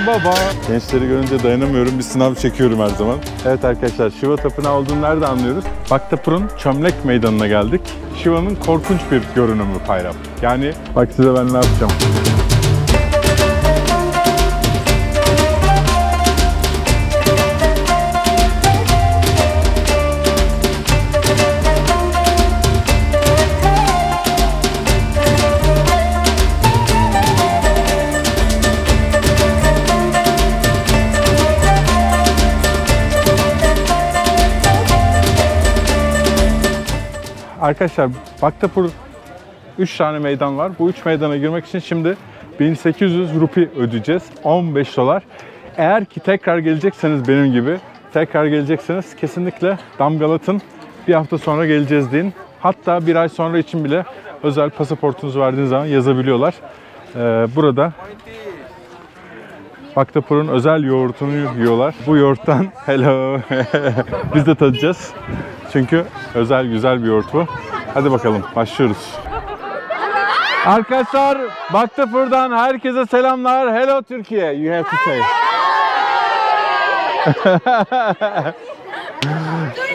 Baba. Gençleri görünce dayanamıyorum. Bir sınav çekiyorum her zaman. Evet arkadaşlar, Shiva Tapınağı olduğunu nerede anlıyoruz? Bhaktapur'un Çömlek Meydanı'na geldik. Shiva'nın korkunç bir görünümü Payram. Yani bak size ben ne yapacağım. Arkadaşlar Bhaktapur 3 tane meydan var. Bu 3 meydana girmek için şimdi 1800 rupi ödeyeceğiz. 15 dolar. Eğer ki tekrar gelecekseniz benim gibi, tekrar gelecekseniz kesinlikle damgalatın. Bir hafta sonra geleceğiz deyin. Hatta bir ay sonra için bile özel pasaportunuzu verdiğiniz zaman yazabiliyorlar. Burada Bhaktapur'un özel yoğurtunu yiyorlar. Bu yoğurttan hello biz de tadacağız. Çünkü özel güzel bir yoğurt bu. Hadi bakalım başlıyoruz. Arkadaşlar Bhaktapur'dan herkese selamlar. Hello Türkiye. You have to say.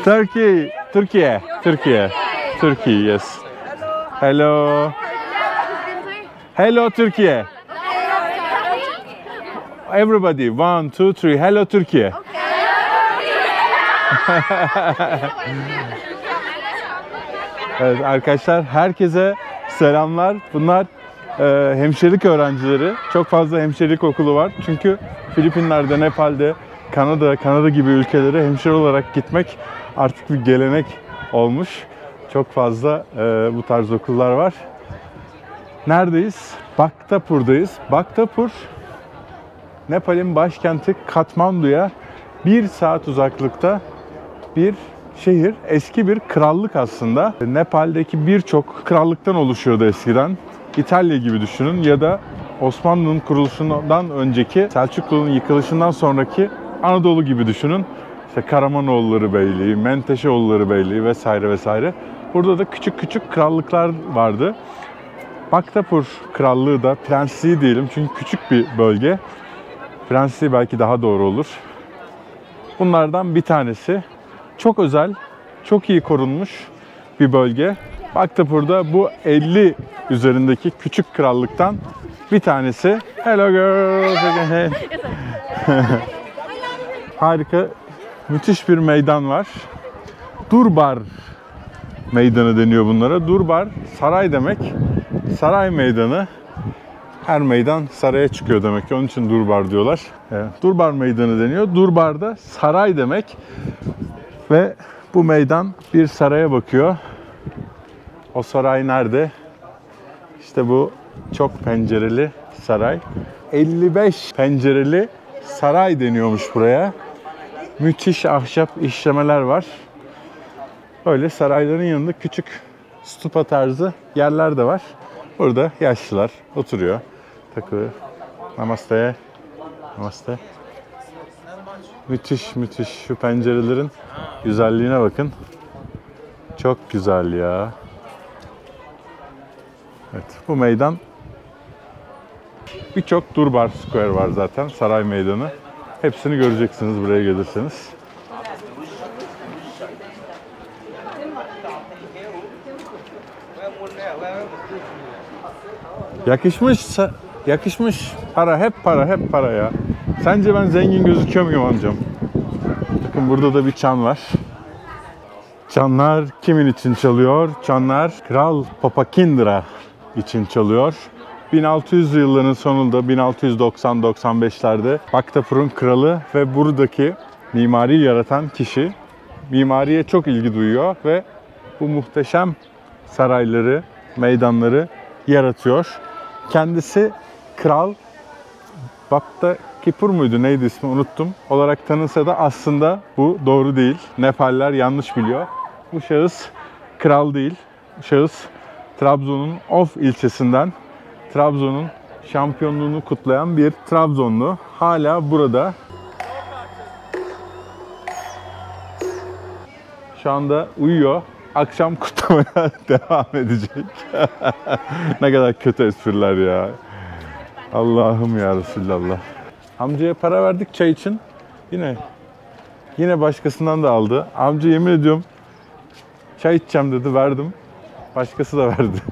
Turkey. Türkiye. Türkiye. Turkey, yes. Hello. Hello Türkiye. Everybody, 1, 2, 3. Hello Türkiye. Evet arkadaşlar, herkese selamlar. Bunlar hemşirelik öğrencileri. Çok fazla hemşirelik okulu var. Çünkü Filipinler'de, Nepal'de, Kanada gibi ülkelere hemşire olarak gitmek artık bir gelenek olmuş. Çok fazla bu tarz okullar var. Neredeyiz? Bhaktapur'dayız. Bhaktapur, Nepal'in başkenti Katmandu'ya 1 saat uzaklıkta bir şehir. Eski bir krallık aslında. Nepal'deki birçok krallıktan oluşuyordu eskiden. İtalya gibi düşünün ya da Osmanlı'nın kuruluşundan önceki, Selçuklu'nun yıkılışından sonraki Anadolu gibi düşünün. İşte Karamanoğulları Beyliği, Menteşeoğulları Beyliği vesaire vesaire. Burada da küçük küçük krallıklar vardı. Bhaktapur Krallığı da, prensliği diyelim çünkü küçük bir bölge. Prensliği belki daha doğru olur. Bunlardan bir tanesi. Çok özel, çok iyi korunmuş bir bölge. Bhaktapur'da bu 50 üzerindeki küçük krallıktan bir tanesi. Hello girls. Harika, müthiş bir meydan var. Durbar Meydanı deniyor bunlara. Durbar, saray demek. Saray meydanı. Her meydan saraya çıkıyor demek ki. Onun için Durbar diyorlar. Durbar Meydanı deniyor. Durbar da saray demek. Ve bu meydan bir saraya bakıyor. O saray nerede? İşte bu çok pencereli saray. 55 pencereli saray deniyormuş buraya. Müthiş ahşap işlemeler var. Öyle sarayların yanında küçük stupa tarzı yerler de var. Burada yaşlılar oturuyor, takılıyor. Namaste. Namaste. Müthiş müthiş, şu pencerelerin güzelliğine bakın. Çok güzel ya. Evet, bu meydan, birçok Durbar Square var zaten, saray meydanı. Hepsini göreceksiniz buraya gelirseniz. Yakışmış. Para, hep para, hep para ya. Sence ben zengin gözüküyor muyum amcam? Bakın burada da bir çan var. Çanlar kimin için çalıyor? Çanlar Kral Popakindra için çalıyor. 1600'lü yılların sonunda, 1690-95'lerde Bhaktapur'un kralı ve buradaki mimariyi yaratan kişi mimariye çok ilgi duyuyor ve bu muhteşem sarayları, meydanları yaratıyor. Kendisi Kral Bhaktapur muydu, neydi ismi unuttum, olarak tanınsa da aslında bu doğru değil. Nepaller yanlış biliyor. Bu şahıs kral değil. Bu şahıs Trabzon'un Of ilçesinden, Trabzon'un şampiyonluğunu kutlayan bir Trabzonlu. Hala burada. Şu anda uyuyor. Akşam kutlamaya devam edecek. Ne kadar kötü espriler ya. Allah'ım ya Resulallah. Amcaya para verdik çay için. Yine başkasından da aldı. Amca yemin ediyorum çay içeceğim dedi, verdim. Başkası da verdi.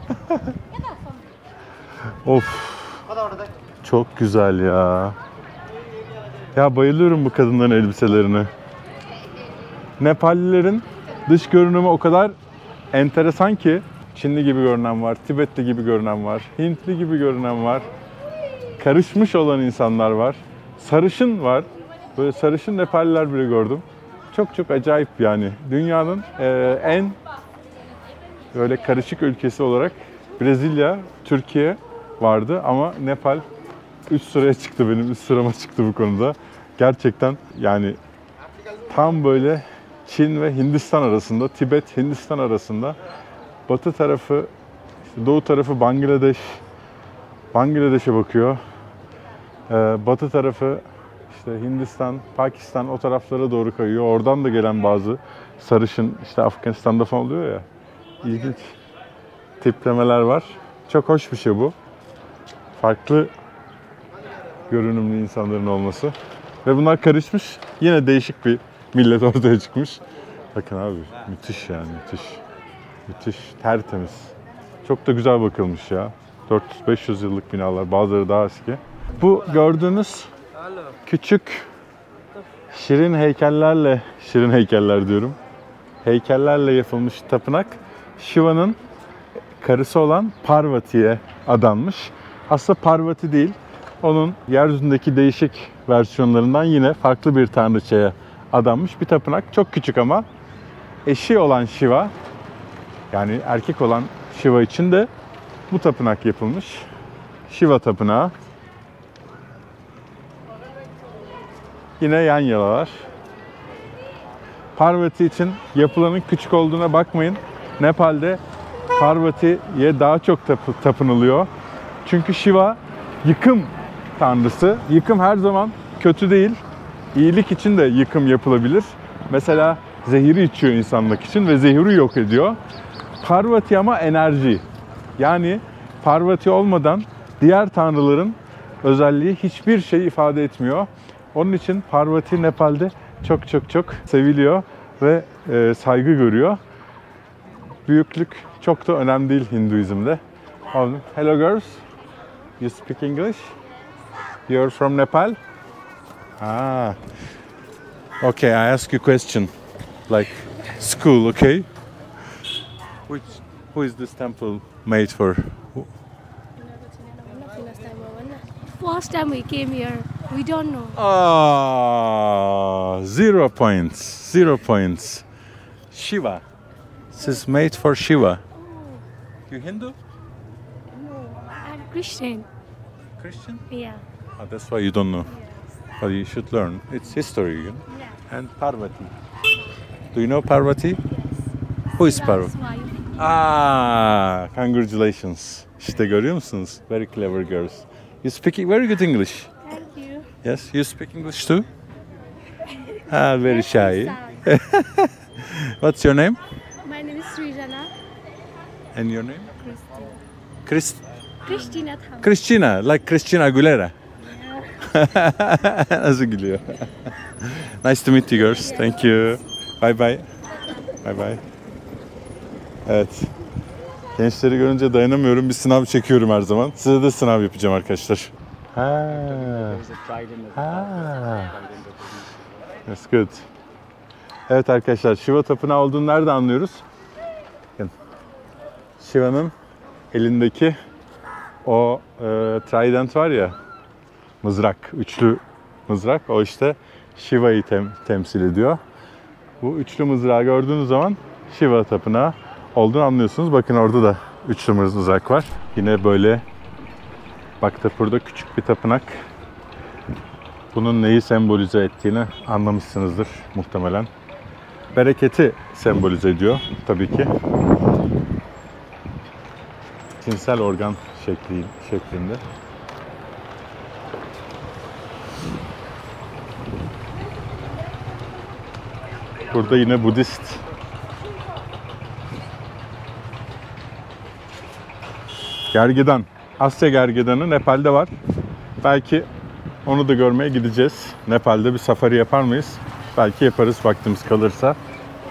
Of. Çok güzel ya. Ya bayılıyorum bu kadınların elbiselerine. Nepallilerin dış görünümü o kadar enteresan ki Çinli gibi görünen var, Tibetli gibi görünen var, Hintli gibi görünen var. Karışmış olan insanlar var. Sarışın var. Böyle sarışın Nepalliler bile gördüm. Çok acayip yani. Dünyanın en böyle karışık ülkesi olarak Brezilya, Türkiye vardı ama Nepal üst sıraya çıktı, benim üst sırama çıktı bu konuda. Gerçekten yani tam böyle Çin ve Hindistan arasında, Tibet, Hindistan arasında. Batı tarafı, işte doğu tarafı Bangladeş'e bakıyor. Batı tarafı işte Hindistan, Pakistan o taraflara doğru kayıyor. Oradan da gelen bazı sarışın, işte Afganistan'da falan oluyor ya. İlginç tiplemeler var. Çok hoş bir şey bu. Farklı görünümlü insanların olması. Ve bunlar karışmış. Yine değişik bir millet ortaya çıkmış. Bakın abi, müthiş yani, müthiş. Müthiş, tertemiz. Çok da güzel bakılmış ya. 400-500 yıllık binalar, bazıları daha eski. Bu gördüğünüz küçük şirin heykeller diyorum. Heykellerle yapılmış tapınak Shiva'nın karısı olan Parvati'ye adanmış. Aslında Parvati değil, onun yeryüzündeki değişik versiyonlarından yine farklı bir tanrıçaya adanmış bir tapınak. Çok küçük ama eşi olan Shiva, yani erkek olan Shiva için de bu tapınak yapılmış. Shiva tapınağı. Yine yan yalalar. Parvati için yapılanın küçük olduğuna bakmayın. Nepal'de Parvati'ye daha çok tapınılıyor. Çünkü Shiva yıkım tanrısı. Yıkım her zaman kötü değil. İyilik için de yıkım yapılabilir. Mesela zehiri içiyor insanlık için ve zehiri yok ediyor. Parvati ama enerji. Yani Parvati olmadan diğer tanrıların özelliği hiçbir şey ifade etmiyor. Onun için Parvati Nepal'de çok seviliyor ve saygı görüyor. Büyüklük çok da önemli değil Hinduizm'de. Hello girls. You speak English? You're from Nepal? Ah. Okay, I ask you a question. Like school, okay? Who is this temple made for? First time we came here, we don't know. Ah, 0 points. 0 points. Shiva. This is made for Shiva. You Hindu? No, I'm Christian. Christian? Yeah. Oh, that's why you don't know. Yes. But you should learn. It's history, you know? Yeah. And Parvati. Do you know Parvati? Yes. Who is Last Parvati? wife. Ah, congratulations. İşte görüyor musunuz? Very clever girls. You speak very good English. Thank you. Yes, you speak English too? Ah, very shy. What's your name? My name is Srijana. And your name? Christina. Christina Tham. Christina, like Christina Aguilera. Nasıl gülüyor? Nice to meet you girls. Thank you. Bye bye. Bye bye. Evet. Gençleri görünce dayanamıyorum. Bir sınav çekiyorum her zaman. Size de sınav yapacağım arkadaşlar. That's good. Evet arkadaşlar, Shiva tapınağı olduğunu nerede anlıyoruz? Bakın. Shiva'nın elindeki o trident var ya, mızrak, üçlü mızrak, o işte Shiva'yı temsil ediyor. Bu üçlü mızrağı gördüğünüz zaman Shiva tapınağı olduğunu anlıyorsunuz. Bakın orada da üçlü mızrak var. Yine böyle burada küçük bir tapınak. Bunun neyi sembolize ettiğini anlamışsınızdır muhtemelen. Bereketi sembolize ediyor tabii ki. Cinsel organ şeklinde. Burada yine Budist gergedan. Asya gergedanı Nepal'de var. Belki Onu da görmeye gideceğiz. Nepal'de bir safari yapar mıyız? Belki yaparız vaktimiz kalırsa.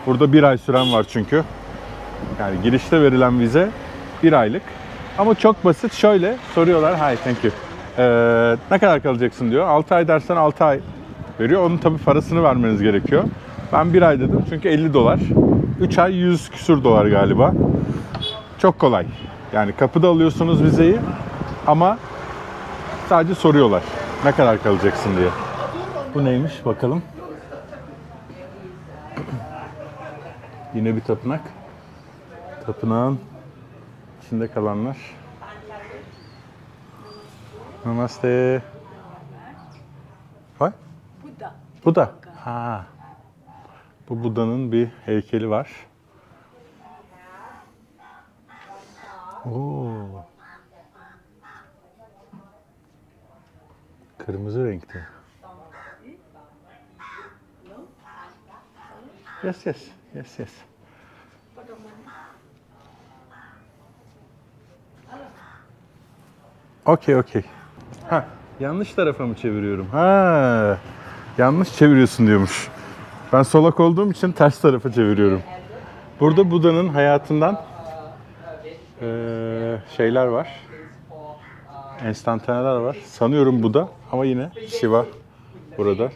Burada 1 ay süren var çünkü. Yani girişte verilen vize 1 aylık. Ama çok basit. Şöyle soruyorlar. Hi, thank you. Ne kadar kalacaksın diyor. 6 ay dersen 6 ay veriyor. Onun tabii parasını vermeniz gerekiyor. Ben 1 ay dedim çünkü 50 dolar. 3 ay 100 küsür dolar galiba. Çok kolay. Yani kapıda alıyorsunuz vizeyi ama sadece soruyorlar ne kadar kalacaksın diye. Bu neymiş bakalım. Yine bir tapınak. Tapınağın içinde kalanlar. Namaste. What? Buddha. Buddha. Ha. Bu Buda'nın bir heykeli var. Oo. Kırmızı renkte. Yes, yes. Yes, yes. Okey, okey. Ha, yanlış tarafa mı çeviriyorum? Ha, yanlış çeviriyorsun diyormuş. Ben solak olduğum için ters tarafa çeviriyorum. Burada Buda'nın hayatından şeyler var. Enstantaneler var. Sanıyorum Buda ama yine Shiva burada.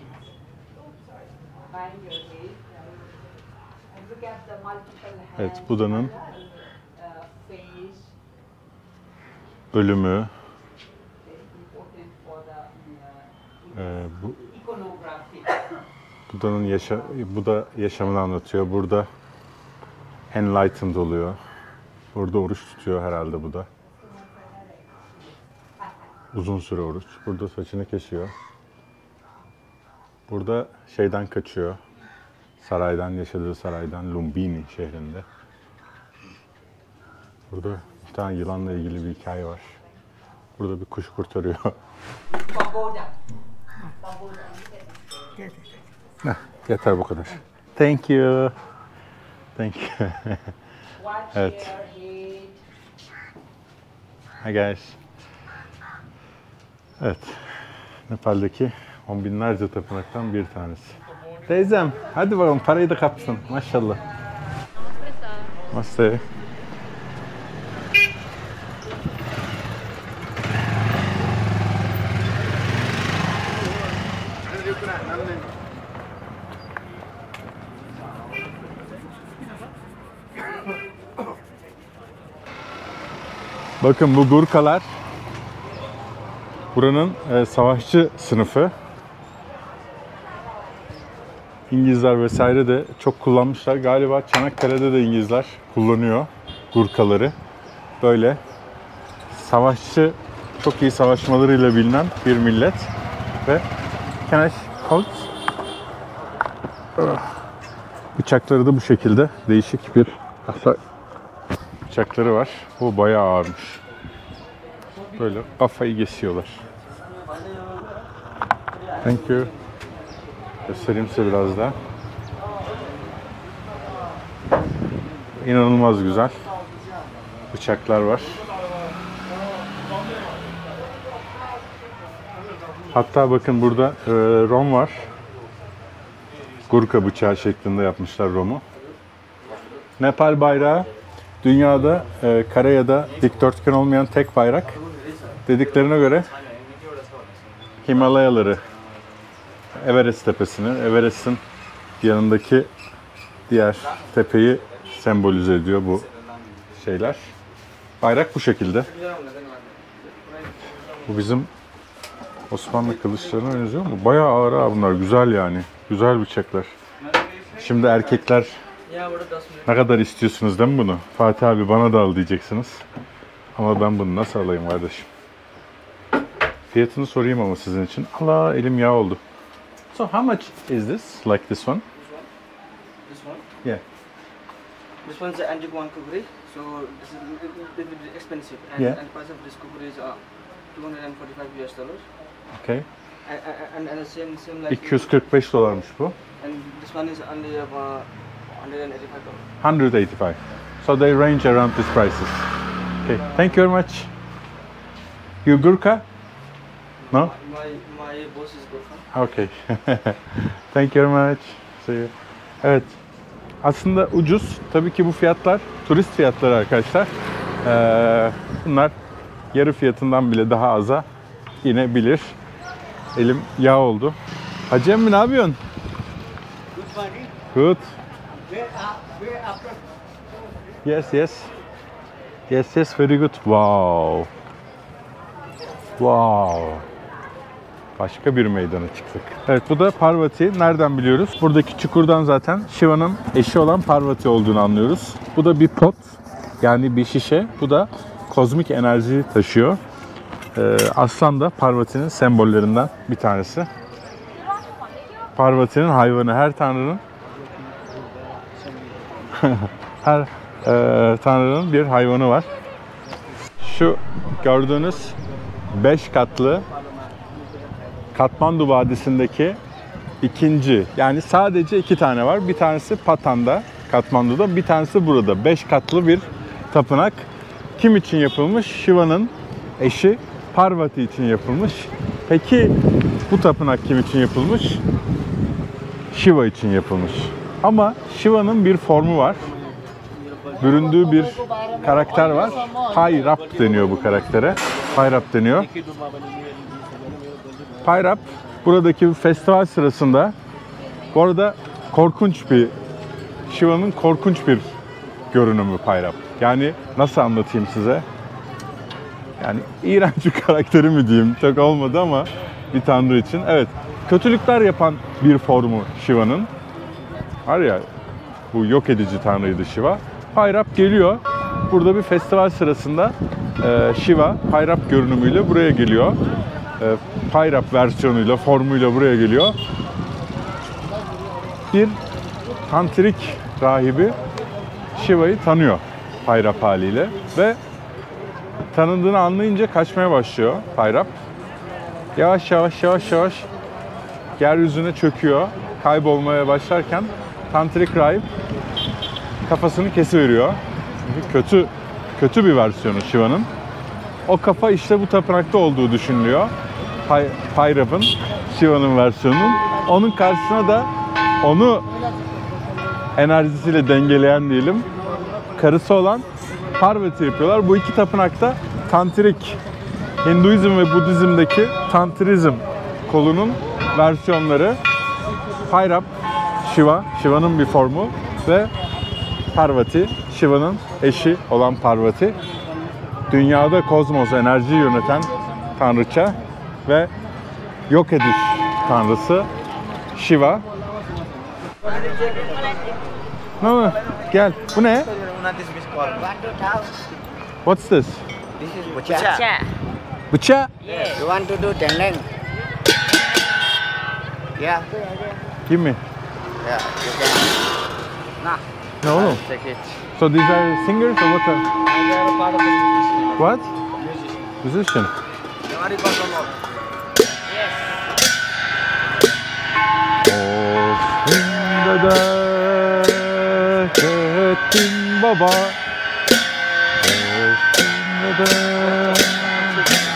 Evet, Buda'nın ölümü, Buda'nın Buda yaşamını anlatıyor. Burada enlightened oluyor. Burada oruç tutuyor herhalde Buda. Uzun süre oruç. Burada saçını kesiyor. Burada şeyden kaçıyor. Saraydan, yaşadığı saraydan, Lumbini şehrinde. Burada bir tane yılanla ilgili bir hikaye var. Burada bir kuş kurtarıyor. Heh, yeter bu kadar. Thank you. Thank you. Evet. Hi guys. Evet. Nepal'deki on binlerce tapınaktan bir tanesi. Teyzem, hadi bakalım parayı da kapsın. Maşallah. Namaste. Bakın bu Gurkhalar buranın savaşçı sınıfı. İngilizler vesaire de çok kullanmışlar. Galiba Çanakkale'de de İngilizler kullanıyor Gurkhaları. Böyle savaşçı, çok iyi savaşmalarıyla bilinen bir millet. Ve can I hold? Bıçakları da bu şekilde değişik bir bıçakları var. Bu bayağı ağırmış. Böyle kafayı kesiyorlar. Thank you. Göstereyim size biraz daha. İnanılmaz güzel bıçaklar var. Hatta bakın burada rom var. Gurkha bıçağı şeklinde yapmışlar romu. Nepal bayrağı dünyada kare ya da dikdörtgen olmayan tek bayrak. Dediklerine göre Himalayaları, Everest tepesini, Everest'in yanındaki diğer tepeyi sembolize ediyor bu şeyler. Bayrak bu şekilde. Bu bizim Osmanlı kılıçlarına benziyor mu? Bayağı ağır ha bunlar. Güzel yani. Güzel bıçaklar. Şimdi erkekler ne kadar istiyorsunuz değil mi bunu? Fatih abi bana da al diyeceksiniz. Ama ben bunu nasıl alayım kardeşim? Fiyatını sorayım ama sizin için. Allah elim yağ oldu. So how much is this? Like this one? This one? Yeah. This one's the antique one kukri, so this is a little bit expensive. And, Yeah. and the price of this kukri is $245 US. Okay. And the same like 245 dolarmış bu. and this one is only $185. 185. So they range around these prices. Okay. Thank you very much. You Gurkha? No? My boss is Gurkha. Okay. Thank you very much. See you. Evet. Aslında ucuz. Tabii ki bu fiyatlar turist fiyatları arkadaşlar. Bunlar yarı fiyatından bile daha aza inebilir. Elim yağ oldu. Hacı emmi ne yapıyorsun? Good. Yes, yes. Yes, yes, very good. Wow. Wow. Başka bir meydana çıktık. Evet, bu da Parvati. Nereden biliyoruz? Buradaki çukurdan zaten Shiva'nın eşi olan Parvati olduğunu anlıyoruz. Bu da bir pot, yani bir şişe. Bu da kozmik enerjiyi taşıyor. Aslan da Parvati'nin sembollerinden bir tanesi. Parvati'nin hayvanı, her tanrının her tanrının bir hayvanı var. Şu gördüğünüz 5 katlı Katmandu Vadisi'ndeki ikinci, yani sadece 2 tane var. Bir tanesi Patan'da, Katmandu'da, bir tanesi burada. 5 katlı bir tapınak. Kim için yapılmış? Shiva'nın eşi Parvati için yapılmış. Peki bu tapınak kim için yapılmış? Shiva için yapılmış. Ama Shiva'nın bir formu var. Büründüğü bir karakter var. Pairap deniyor bu karaktere. Pairap deniyor. Pairap buradaki bir festival sırasında, bu arada korkunç bir, Shiva'nın korkunç bir görünümü Pairap. Yani nasıl anlatayım size? Yani iğrenç bir karakteri mi diyeyim, çok olmadı ama bir tanrı için. Evet, kötülükler yapan bir formu Shiva'nın. Var ya, bu yok edici tanrıydı Shiva. Pairap geliyor. Burada bir festival sırasında Shiva Pairap görünümüyle buraya geliyor. Pairap versiyonuyla, formuyla buraya geliyor. Bir tantrik rahibi Shiva'yı tanıyor Pairap haliyle ve tanındığını anlayınca kaçmaya başlıyor Pairap. Yavaş yavaş yeryüzüne çöküyor. Kaybolmaya başlarken tantrik rahip kafasını kesiveriyor. Çünkü kötü bir versiyonu Shiva'nın. O kafa işte bu tapınakta olduğu düşünülüyor. Pairap'ın, Shiva'nın versiyonunun. Onun karşısına da onu enerjisiyle dengeleyen diyelim, karısı olan Parvati yapıyorlar. Bu iki tapınakta tantrik, Hinduizm ve Budizm'deki tantrizm kolunun versiyonları. Pairap, Shiva'nın bir formu ve Parvati, Shiva'nın eşi olan Parvati. Dünyada kozmos, enerjiyi yöneten tanrıça ve yok ediş tanrısı Shiva. No, gel. Bu ne? What's this? This is Bucha. Bıçağı. You want to do Tengleng? Yeah. Give me. Yeah, you can. Nah. Ne oğlum? Take it. So these are singers or what? They are a part of the musician. What? Musician. They are a Ettin baba.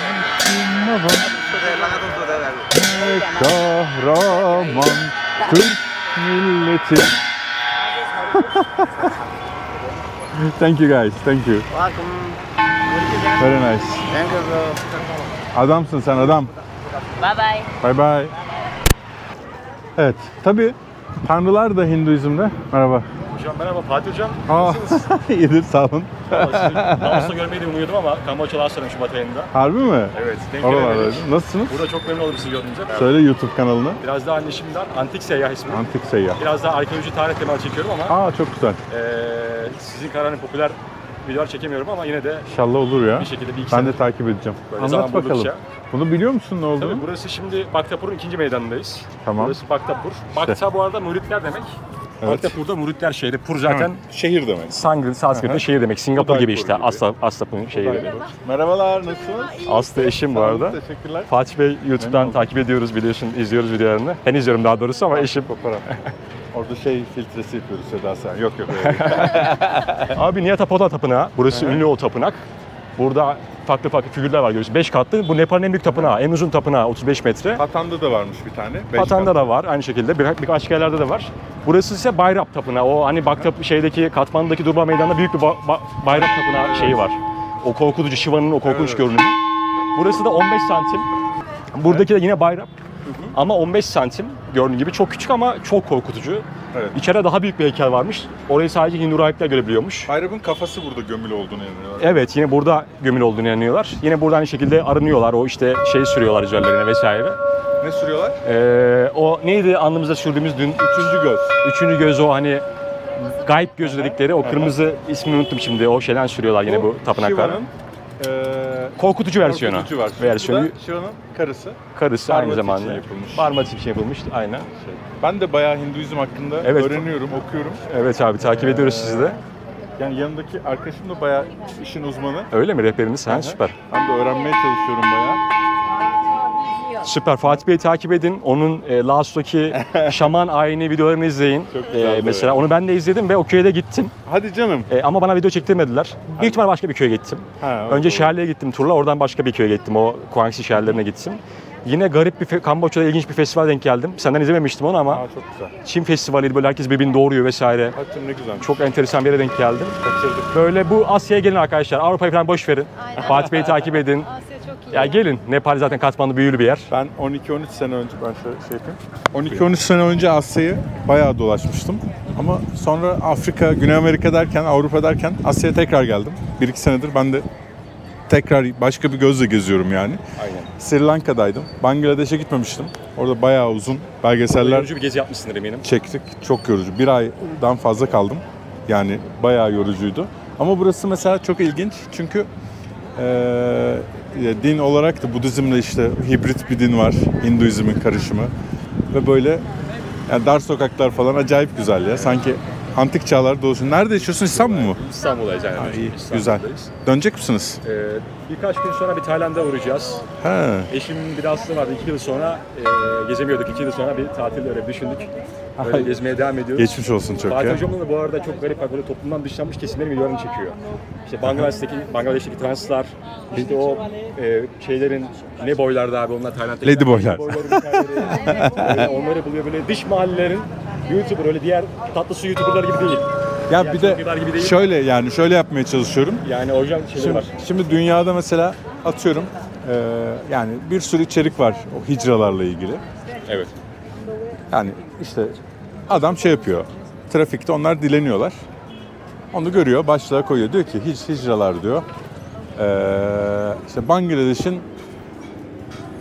Ettin baba. Ne kahraman Türk milleti. Thank you guys, thank you. Welcome. Very nice. Thank you, bro. Adamsın sen, adam. Bye bye. Bye bye. Evet, tabii tanrılar da Hinduizm'de. Merhaba. Hocam merhaba, Fatih Hocam. İyidir, sağ olun. Laos'ta görmeyi de umuyordum ama Kamboçya Laos'tayım Şubat ayında. Harbi mi? Evet, denk Oralarda. gelemedik. Nasılsınız? Burada çok memnun oldum sizi gördüğünüzde. Söyle YouTube kanalını. Biraz daha anneşimden Antik Seyyah ismi. Antik Seyyah. Biraz daha arkeoloji tarih temalı çekiyorum ama Aa, çok güzel. sizin kadar hani popüler videolar çekemiyorum ama yine de İnşallah olur ya. bir şekilde bir iki Ben sene. de takip edeceğim. Böyle zaman Anlat bakalım. buldukça. Bunu biliyor musun ne olduğunu? Tabii burası şimdi Baktapur'un ikinci meydanındayız. Tamam. Burası Baktapur. Bakta bu arada muritler demek. Evet. Baktapur'da muritler şehri. Pur zaten Şehir demek. Sanskrit'te şehir demek. Singapur gibi işte. Gibi. Aslap'ın şehri. Merhabalar, nasılsınız? Aslı eşim bu arada. Teşekkürler. Fatih Bey YouTube'dan Memnun takip ediyoruz, biliyorsun, izliyoruz videolarını. Ben izliyorum daha doğrusu ama eşim. Orada filtresi yapıyoruz Seda sen. Yok öyle. Abi Niyata Pota Tapınağı. Burası ünlü o tapınak. Burada farklı figürler var görüyorsunuz. 5 katlı. Bu Nepal'in en büyük tapınağı, en uzun tapınağı 35 metre. Patan'da da varmış bir tane. Patan'da da var aynı şekilde. Birkaç yerlerde de var. Burası ise Bayrap Tapınağı. O hani şeydeki Katmandu'daki Durma Meydanı'nda büyük bir Bayrap Tapınağı şeyi var. O korkutucu Shiva'nın o korkunç görünümü. Burası da 15 santim. Buradaki de yine Bayrap. Ama 15 santim gördüğün gibi çok küçük ama çok korkutucu. Evet. İçeride daha büyük bir heykel varmış. Orayı sadece Hindu rahipler görebiliyormuş. Bayrap'ın kafası burada gömülü olduğunu inanıyorlar. Evet, yine burada gömülü olduğunu inanıyorlar. Yine burada aynı şekilde arınıyorlar. O işte şey sürüyorlar üzerlerine vesaire. Ne sürüyorlar? O neydi alnımıza sürdüğümüz dün? Üçüncü göz. Üçüncü göz, o hani gayb gözü dedikleri, o kırmızı ismini unuttum şimdi. O şeyden sürüyorlar yine bu tapınaklara. Korkutucu versiyonu. Korkutucu versiyonu. Bu da Shiva'nın karısı. Karısı aynı Parvati zamanda. için yapılmış. Parvati için yapılmış, aynen. Ben de bayağı Hinduizm hakkında Evet. öğreniyorum, okuyorum. Evet abi, takip ediyoruz sizi de. Yani yanındaki arkadaşım da bayağı işin uzmanı. Öyle mi, rehberiniz? Ha, süper. Ben de öğrenmeye çalışıyorum bayağı. Süper. Fatih Bey'i takip edin. Onun Laos'taki şaman ayini videolarını izleyin. Çok güzel, Mesela onu ben de izledim ve o köye de gittim. Hadi canım. Ama bana video çektirmediler. Büyük ihtimal başka bir köye gittim. Ha, Önce Şehirli'ye gittim turla, oradan başka bir köye gittim. O Guangxi şehirlerine gittim. Yine garip bir Kamboçya'da ilginç bir festival denk geldim. Senden izlememiştim onu ama. çok güzel. Çin Festivali'ydi, böyle herkes birbirini doğuruyor vesaire. Hatim ne güzel. Çok enteresan bir yere denk geldim. Kaçırdık. Böyle bu Asya'ya gelin arkadaşlar. Avrupa'yı falan boş verin. Fatih Bey'i takip edin. Asya çok iyi. Ya gelin. Nepal zaten Katmandu büyülü bir yer. Ben 12-13 sene önce, ben şöyle şey yapayım. 12-13 sene önce Asya'yı bayağı dolaşmıştım. Ama sonra Afrika, Güney Amerika derken, Avrupa derken Asya'ya tekrar geldim. 1-2 senedir ben de tekrar başka bir gözle geziyorum yani. Aynen. Sri Lanka'daydım. Bangladeş'e gitmemiştim. Orada bayağı uzun belgeseller Yorucu bir gezi yapmışsındır eminim. çektik. Çok yorucu. Bir aydan fazla kaldım. Yani bayağı yorucuydu. Ama burası mesela çok ilginç. Çünkü din olarak da Budizm'le işte hibrit bir din var. Hinduizmin karışımı. Ve böyle yani dar sokaklar falan acayip güzel ya. Sanki antik çağlar dolaşıyor. Nerede yaşıyorsun? İstanbul mu? İstanbul'dayız yani. İyi, güzel. Dönecek misiniz? Birkaç gün sonra bir Tayland'a uğrayacağız. He. Eşimin bir hastası vardı. 2 yıl sonra gezemiyorduk. 2 yıl sonra bir tatil öyle düşündük. Böyle gezmeye devam ediyoruz. Geçmiş olsun çok Fatih ya. Hocam'ın da bu arada çok garip, böyle toplumdan dışlanmış kesimlerin videolarını çekiyor. İşte Bangladeş'teki translar, işte o şeylerin ne boylarda abi onlar Tayland'daki. Lady boylar. Onları buluyor böyle dış mahallelerin YouTuber, öyle diğer tatlı su YouTuber'lar gibi değil. Ya diğer bir de YouTuber'lar gibi değil. şöyle yapmaya çalışıyorum. Yani hocam şeyleri var. Şimdi dünyada mesela atıyorum yani bir sürü içerik var o hicralarla ilgili. Evet. Yani işte adam şey yapıyor. Trafikte onlar dileniyorlar. Onu görüyor, başlığa koyuyor. Diyor ki hicralar diyor. İşte Bangladeş'in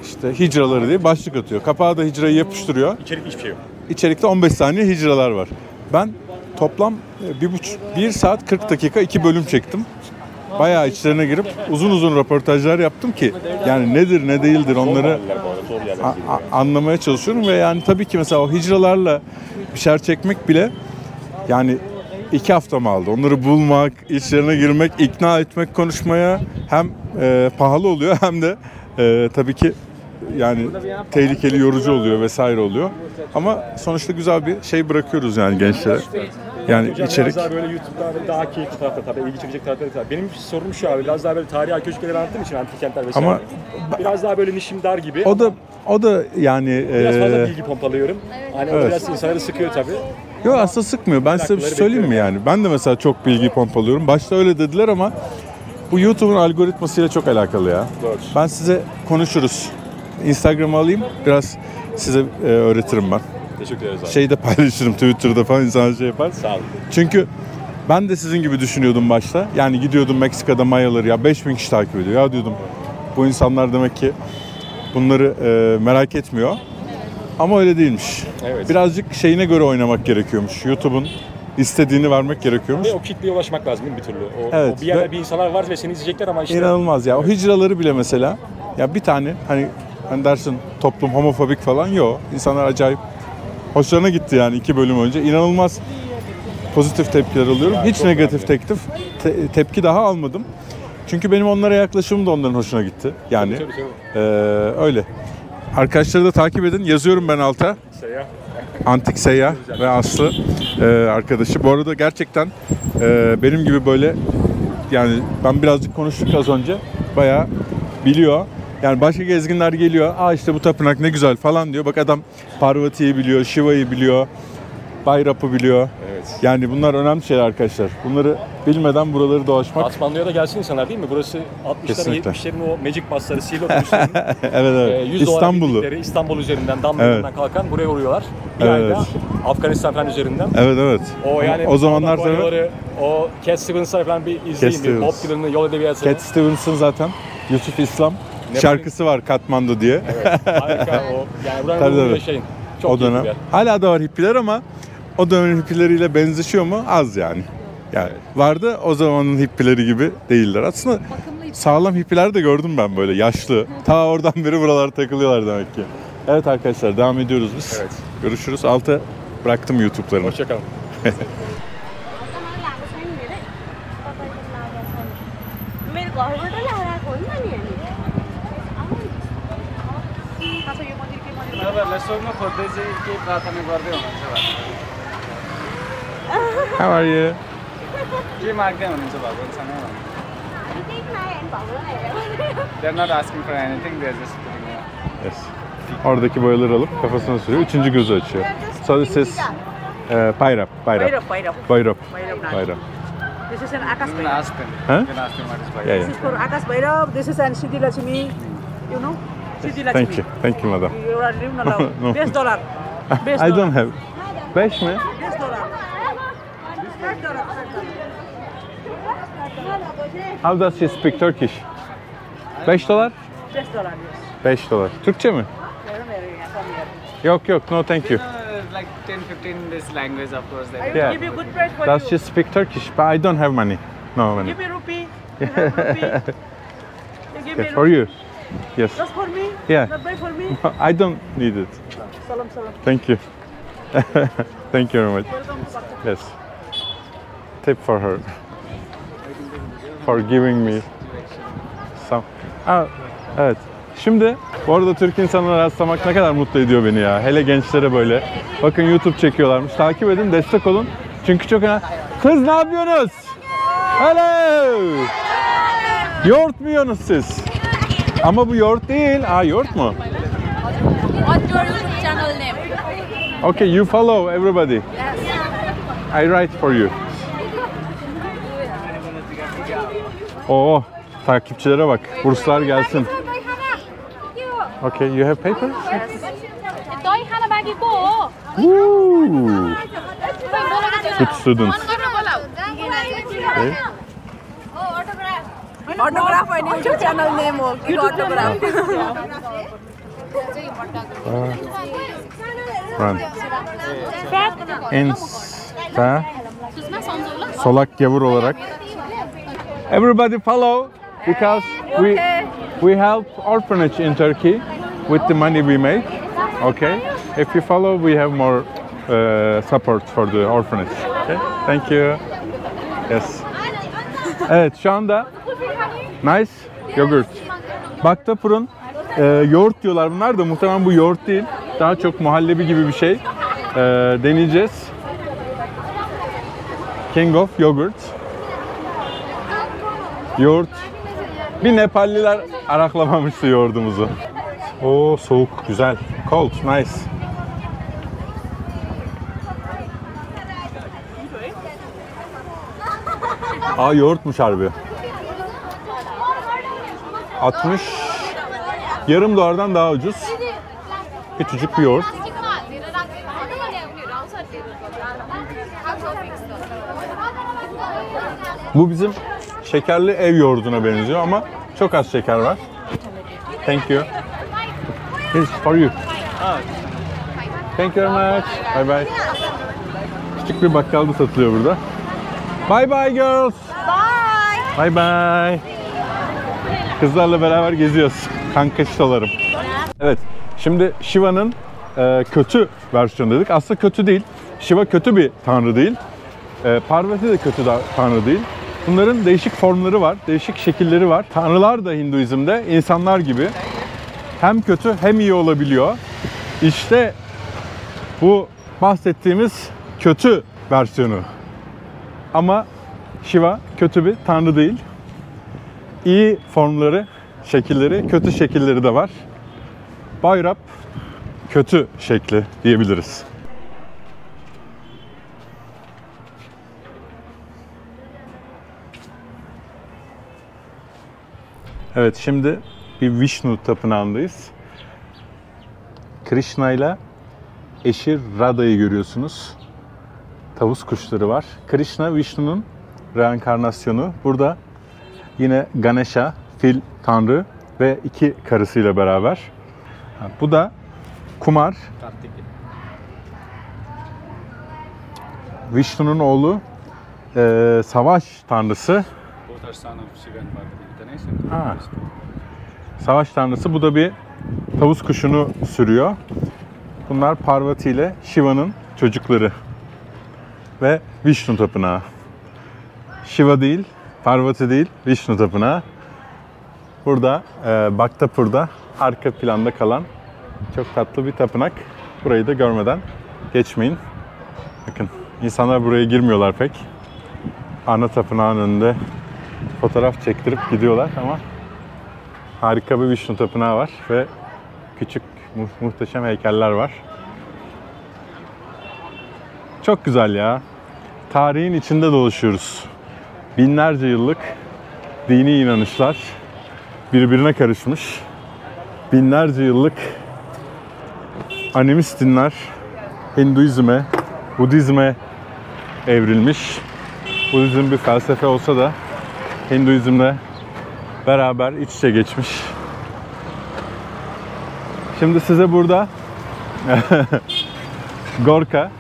işte hicraları diye başlık atıyor. Kapağa da hicrayı yapıştırıyor. İçerik hiçbir şey yok. İçerikte 15 saniye hicralar var. Ben toplam 1 saat 40 dakika 2 bölüm çektim. Bayağı içlerine girip uzun uzun röportajlar yaptım ki yani nedir ne değildir onları anlamaya çalışıyorum ve yani tabii ki mesela o hicralarla bir şeyler çekmek bile yani 2 haftamı aldı. Onları bulmak, içlerine girmek, ikna etmek, konuşmaya hem pahalı oluyor hem de tabii ki yani tehlikeli, yorucu oluyor vesaire oluyor. Ama sonuçta güzel bir şey bırakıyoruz yani gençlere. Yani Hocam içerik. biraz daha böyle YouTube'da daha keyifli tarafta tabii, ilgi çekecek tarafta tabii. Benim sorum şu abi, biraz daha böyle tarihi arkeolojik anlattığım için antik kentler vesaire. Ama biraz daha böyle nişim dar gibi. O da yani Biraz fazla bilgi pompalıyorum. Hani o evet. biraz insanları sıkıyor tabii. Yok aslında sıkmıyor. Ben size bir şey söyleyeyim mi yani? Ben de mesela çok bilgi pompalıyorum. Başta öyle dediler ama bu YouTube'un algoritmasıyla çok alakalı ya. Doğru. Ben size konuşuruz. Instagram'ı alayım. Biraz size öğretirim ben. Teşekkür ederiz abi. Şeyde paylaşırım Twitter'da falan insan şey yapar. Sağ olun. Çünkü ben de sizin gibi düşünüyordum başta. Yani gidiyordum Meksika'da Mayaları ya 5000 kişi takip ediyor. Ya diyordum bu insanlar demek ki bunları merak etmiyor. Ama öyle değilmiş. Evet. Birazcık şeyine göre oynamak gerekiyormuş. YouTube'un istediğini vermek gerekiyormuş. Ve o kitleye ulaşmak lazım değil mi bir türlü? Evet. O bir yerde bir insanlar var ve seni izleyecekler ama işte... İnanılmaz ya. O hicraları bile mesela ya bir tane hani dersin toplum homofobik falan yok. İnsanlar acayip hoşlarına gitti yani 2 bölüm önce. İnanılmaz pozitif tepkiler alıyorum. Hiç negatif tepki daha almadım. Çünkü benim onlara yaklaşımım da onların hoşuna gitti. Yani Tabii. öyle. Arkadaşları da takip edin. Yazıyorum ben alta. Seyyah. Antik Seyyah ve Aslı arkadaşı. Bu arada gerçekten benim gibi böyle yani ben birazcık konuştuk az önce. bayağı biliyor. Yani başka gezginler geliyor. Aa işte bu tapınak ne güzel falan diyor. Bak adam Parvati'yi biliyor, Shiva'yı biliyor, Bhairap'ı biliyor. Evet. Yani bunlar önemli şeyler arkadaşlar. Bunları bilmeden buraları dolaşmak. Katmandu'ya da gelsin insanlar değil mi? Burası 60'ların Kesinlikle. 70'lerin o Magic Bus'ları, Seal otobüslerinin Evet. 100 dolara İstanbul'u. bindikleri, İstanbul üzerinden, Damla'dan kalkan buraya uğruyorlar. Bir Evet. ayda Afganistan falan üzerinden. Evet. O yani o zamanlar tabii tabii. O Cat Stevens'ı falan bir izleyin. Bir Bob Dylan'ın yol edebiyatını. Cat Stevens'ın zaten Yusuf İslam Ne şarkısı var Katmandu diye. Evet, harika o. Yani buranın Tabii, ruhunu tabii. yaşayın. Çok O keyifli dönem. bir yer. Hala da var hippiler ama o dönemin hippileriyle benzeşiyor mu? Az yani. Yani vardı, o zamanın hippileri gibi değiller. Aslında sağlam hippiler de gördüm ben böyle yaşlı. Ta oradan beri buralar takılıyorlar demek ki. Evet arkadaşlar devam ediyoruz biz. Evet. Görüşürüz. Alta bıraktım YouTube'larını. Hoşçakalın. तपाईँहरूलाई सोध्नु खोज्दै चाहिँ केही प्रार्थना गर्दै हुनुहुन्छ How are you? के माग्दै हुनुहुन्छ भगवान्सँग They are not asking for anything, they are just putting Yes. Oradaki boyaları alıp kafasına sürüyor. Üçüncü gözü açıyor. So this is Bhairap. Bhairap. Bhairap. Bhairap. Bhairap. This is an Akash You can Bhairap. ask them. Huh? You can ask them what is Bhairap. Yeah, This is for Akash Bhairap. This is an Siddhi Lakshmi. You know? Siddhi Lakshmi. Thank you. Thank you madam. You are living allowed. No. Best dollar. Best I dollar. don't have. 5 mi? Best dollar. Best dollar. How does she speak Turkish? $5? Best dollar, yes. $5. Türkçe mi? Yok, no thank you. Like 10-15 this language, of course. I They will Yeah. give you good price for Does you. she speak Turkish? But I don't have money. No money. Give me rupee. You have rupee. You give me Yeah, for rupee. you. Yes. Just for me? Yeah. Not buy for me? I don't need it. Salam, salam. Thank you. Thank you very much. Welcome to Bakta. Yes. Tip for her. For giving me some. Evet. Şimdi bu arada Türk insanlara rastlamak ne kadar mutlu ediyor beni ya. Hele gençlere böyle. Bakın YouTube çekiyorlarmış. Takip edin, destek olun. Çünkü çok önemli. Kız ne yapıyorsunuz? Hello. Yoğurt mu yiyorsunuz siz? Ama bu yoğurt değil. Yoğurt mu? What's your YouTube channel name? Okay, you follow everybody. I write for you. Oo, takipçilere bak. Burslar gelsin. Okay, you have paper? Tôi 하나밖에 고. Woo! Good student. Okay. Autograph and YouTube channel name. Cute autograph. Run. Insta. Solak gavur olarak. Everybody follow because we help orphanage in Turkey with the money we make. Okay. If you follow, we have more support for the orphanage. Okay. Thank you. Yes. Evet, şu anda nice yogurt. Baktapur'un yoğurt diyorlar bunlar da muhtemelen bu yoğurt değil. Daha çok muhallebi gibi bir şey. Deneyeceğiz. King of Yogurt. Yoğurt. Bir Nepalliler araklamamıştı yoğurdumuzu. Oo soğuk, güzel. Cold, nice. Yoğurtmuş harbi. 60. Yarım dolardan daha ucuz. Küçücük bir yoğurt. Bu bizim şekerli ev yoğurduna benziyor ama çok az şeker var. Thank you. This is for you. Thank you very much. Bye bye. Küçük bir bakkalda satılıyor burada. Bye bye girls. Bye. Bye bye. Kızlarla beraber geziyoruz. Kankaştalarım. Evet. Şimdi Shiva'nın kötü versiyonu dedik. Aslında kötü değil. Shiva kötü bir tanrı değil. Parvati de kötü tanrı değil. Bunların değişik formları var, değişik şekilleri var. Tanrılar da Hinduizm'de insanlar gibi hem kötü hem iyi olabiliyor. İşte bu bahsettiğimiz kötü versiyonu. Ama Shiva kötü bir tanrı değil. iyi formları, şekilleri, kötü şekilleri de var. Bayrap kötü şekli diyebiliriz. Evet, şimdi bir Vishnu tapınağındayız. Krishna ile eşi Radha'yı görüyorsunuz. Tavus kuşları var. Krishna, Vishnu'nun reenkarnasyonu. Burada yine Ganesha, fil tanrı ve 2 karısıyla beraber. Bu da Kumar, Vishnu'nun oğlu, savaş tanrısı. Ha. Savaş tanrısı. Bu da bir tavus kuşunu sürüyor. Bunlar Parvati ile Shiva'nın çocukları. Ve Vishnu tapınağı. Shiva değil, Parvati değil, Vishnu tapınağı. Burada Bhaktapur'da arka planda kalan çok tatlı bir tapınak. Burayı da görmeden geçmeyin. Bakın, insanlar buraya girmiyorlar pek. Ana tapınağın önünde fotoğraf çektirip gidiyorlar ama harika bir Vishnu tapınağı var ve küçük muhteşem heykeller var. Çok güzel ya. Tarihin içinde dolaşıyoruz. Binlerce yıllık dini inanışlar birbirine karışmış. Binlerce yıllık animist dinler Hinduizme, Budizme evrilmiş. Budizm bir felsefe olsa da Hinduizmle beraber iç içe geçmiş. Şimdi size burada Gorka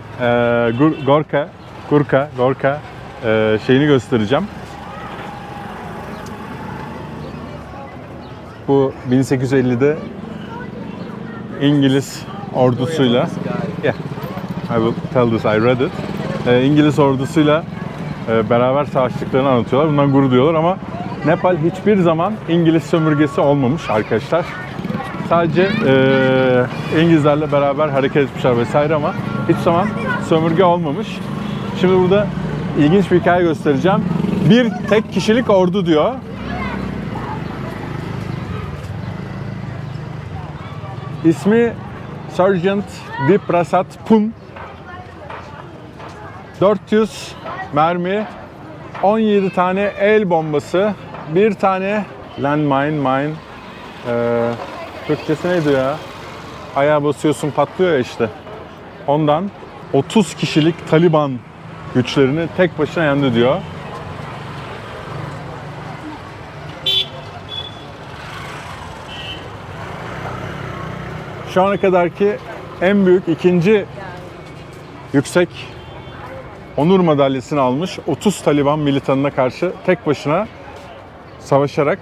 şeyini göstereceğim. Bu 1850'de İngiliz ordusuyla, yeah, I will tell this, I read it. İngiliz ordusuyla beraber savaştıklarını anlatıyorlar. Bundan gurur duyuyorlar ama Nepal hiçbir zaman İngiliz sömürgesi olmamış arkadaşlar. Sadece İngilizlerle beraber hareket etmişler vesaire ama hiç zaman sömürge olmamış. Şimdi burada ilginç bir hikaye göstereceğim. Bir tek kişilik ordu diyor. İsmi Sergeant Viprasat Pun. 400 mermi, 17 tane el bombası, bir tane landmine, Türkçesi neydi ya? Ayağa basıyorsun patlıyor ya işte. Ondan 30 kişilik Taliban güçlerini tek başına yendi diyor. Şu ana kadarki en büyük ikinci yüksek onur madalyasını almış 30 Taliban militanına karşı tek başına savaşarak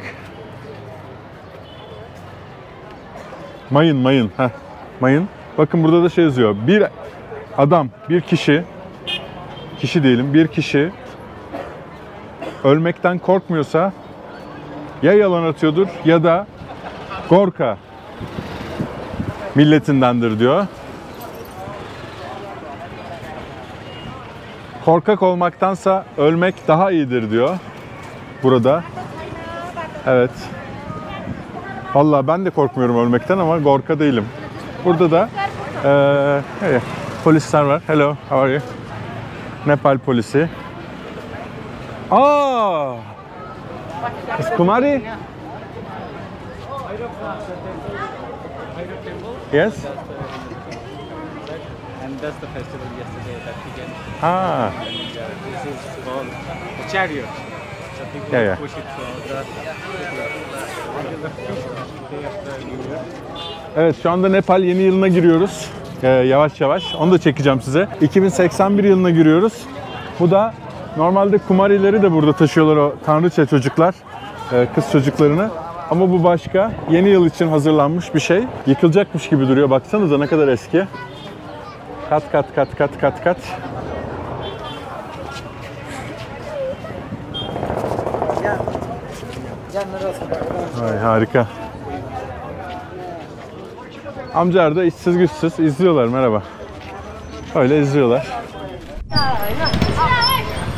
mayın. Bakın burada da şey yazıyor. Bir adam, bir kişi diyelim, bir kişi ölmekten korkmuyorsa ya yalan atıyordur ya da Gorka milletindendir diyor. Korkak olmaktansa ölmek daha iyidir diyor burada. Evet. Vallahi ben de korkmuyorum ölmekten ama Gorka değilim. Burada da polisler var. Hello, how are you? Nepal polisi. Aa! Kumari? Yes? And that's the festival yesterday that began. Ah. This is called the chariot. So people Yeah. push it from the day after New Year. Evet, şu anda Nepal yeni yılına giriyoruz. Yavaş yavaş. Onu da çekeceğim size. 2081 yılına giriyoruz. Bu da normalde Kumarileri de burada taşıyorlar, o tanrıça çocuklar, kız çocuklarını. Ama bu başka. Yeni yıl için hazırlanmış bir şey. Yıkılacakmış gibi duruyor. Baksanıza ne kadar eski. Kat. Ay, harika. Amcalar da işsiz güçsüz izliyorlar. Merhaba. Öyle izliyorlar.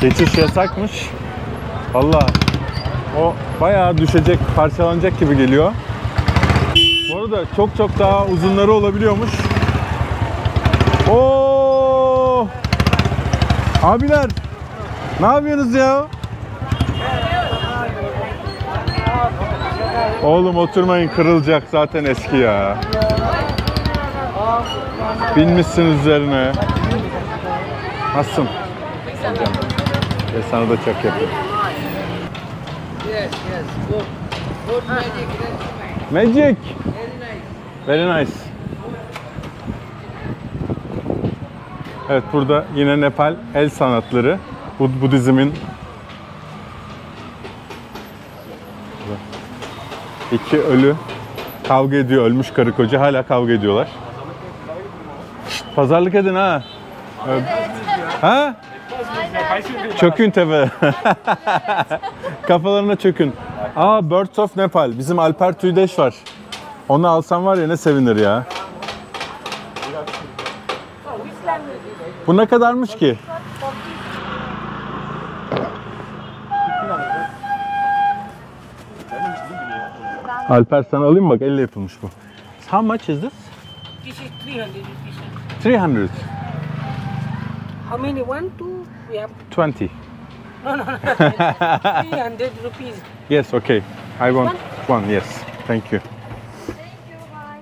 Geçiş yasakmış. Vallahi O bayağı düşecek, parçalanacak gibi geliyor. Bu arada çok daha uzunları olabiliyormuş. Oo! Abiler, ne yapıyorsunuz ya? Oğlum oturmayın, kırılacak zaten, eski ya. Binmişsin üzerine. Nasılsın? Ve sana da çok yapayım. Magic. Very nice. Evet, burada yine Nepal el sanatları. Budizmin iki ölü kavga ediyor. Ölmüş karı koca hala kavga ediyorlar. Şşt, pazarlık edin ha. Ha? Çökün tepe. Kafalarına çökün. Aa, Birds of Nepal. Bizim Alper Tüydeş var. Onu alsam var ya, ne sevinir ya. Bu ne kadarmış ki? Alper, sana alayım bak, elle yapılmış bu. How much is this? This is 300 rupees. 300. How many? 1, 2? We have 20. no. 300 rupees. Yes, okay. I want one, yes. Thank you.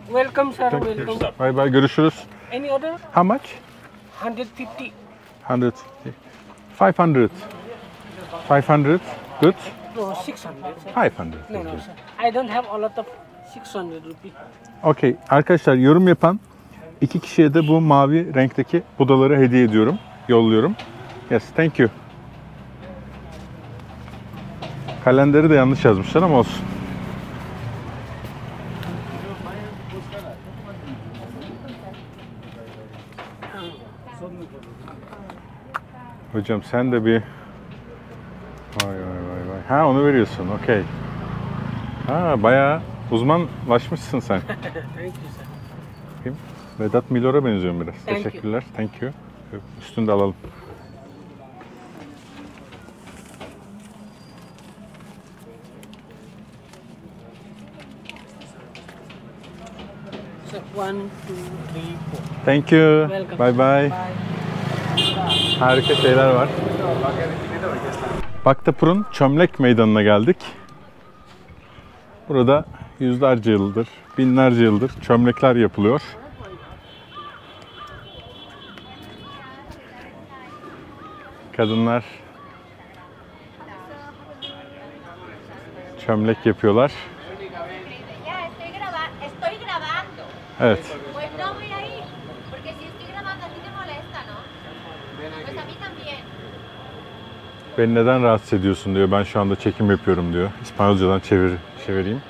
Welcome, sir. Welcome. Bye bye, görüşürüz. Any other? How much? 150. 100. 500. 500. Good. No, 600. Sir. 500. No, sir. I don't have a lot of 600 rupees. Okay. Arkadaşlar, yorum yapan iki kişiye de bu mavi renkteki budaları hediye ediyorum. Yolluyorum. Yes, thank you. Kalenderi de yanlış yazmışlar ama olsun. Hocam sen de bir... Vay. Ha, onu veriyorsun. Okey. Ha, bayağı uzmanlaşmışsın sen. Thank you, sir. Vedat Milor'a benziyorum biraz. Thank you. Teşekkürler. Thank you. Üstünü de alalım. So 1, 2, 3, 4. Thank you. Welcome. Bye bye. Bye. Harika şeyler var. Bhaktapur'un Çömlek Meydanı'na geldik. Burada yüzlerce yıldır, binlerce yıldır çömlekler yapılıyor. Kadınlar çömlek yapıyorlar. Evet. Pues no voy a ir, porque si estoy grabando a ti te molesta, ¿no? Pues a mí también. Beni neden rahatsız ediyorsun diyor. Ben şu anda çekim yapıyorum diyor. İspanyolcadan çevireyim.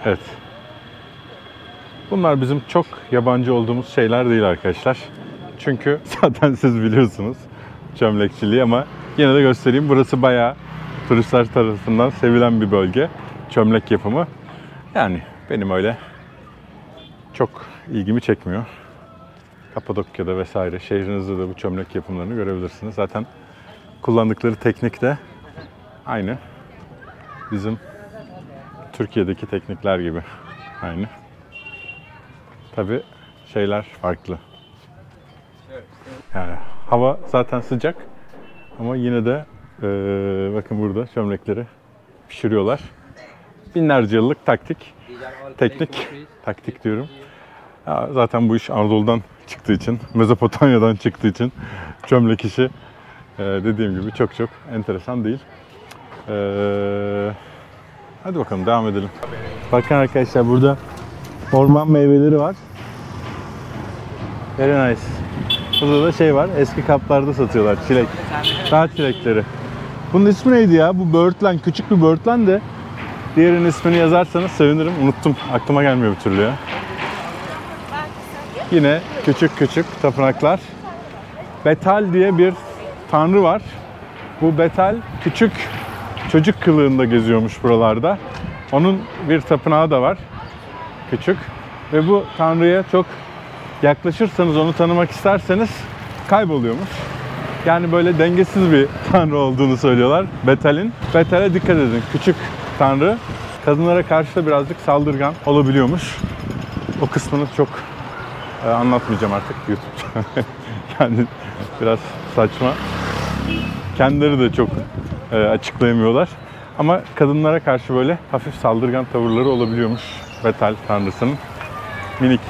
Evet. Bunlar bizim çok yabancı olduğumuz şeyler değil arkadaşlar. Çünkü zaten siz biliyorsunuz çömlekçiliği, ama yine de göstereyim. Burası bayağı turistler tarafından sevilen bir bölge. Çömlek yapımı. Yani benim öyle çok ilgimi çekmiyor. Kapadokya'da vesaire şehrinizde de bu çömlek yapımlarını görebilirsiniz. Zaten kullandıkları teknik de aynı. Bizim Türkiye'deki teknikler gibi aynı. Tabii şeyler farklı. Yani hava zaten sıcak ama yine de bakın burada çömlekleri pişiriyorlar. Binlerce yıllık taktik diyorum. Ya zaten bu iş Anadolu'dan çıktığı için, Mezopotamya'dan çıktığı için çömlek işi dediğim gibi çok enteresan değil. Hadi bakalım devam edelim. Bakın arkadaşlar, burada orman meyveleri var. Very nice. Burada da şey var, eski kaplarda satıyorlar çilek. Dağ çilekleri. Bunun ismi neydi ya? Bu böğürtlen, küçük bir böğürtlen de. Diğerinin ismini yazarsanız sevinirim. Unuttum, aklıma gelmiyor bir türlü ya. Yine küçük tapınaklar. Betal diye bir tanrı var. Bu Betal küçük çocuk kılığında geziyormuş buralarda. Onun bir tapınağı da var. Küçük. Ve bu tanrıya çok yaklaşırsanız, onu tanımak isterseniz kayboluyormuş. Yani böyle dengesiz bir tanrı olduğunu söylüyorlar Betel'in. Betel'e dikkat edin. Küçük tanrı. Kadınlara karşı da birazcık saldırgan olabiliyormuş. O kısmını çok anlatmayacağım artık YouTube'da. Yani biraz saçma. Kendileri de çok açıklayamıyorlar. Ama kadınlara karşı böyle hafif saldırgan tavırları olabiliyormuş Betel tanrısının. Minik,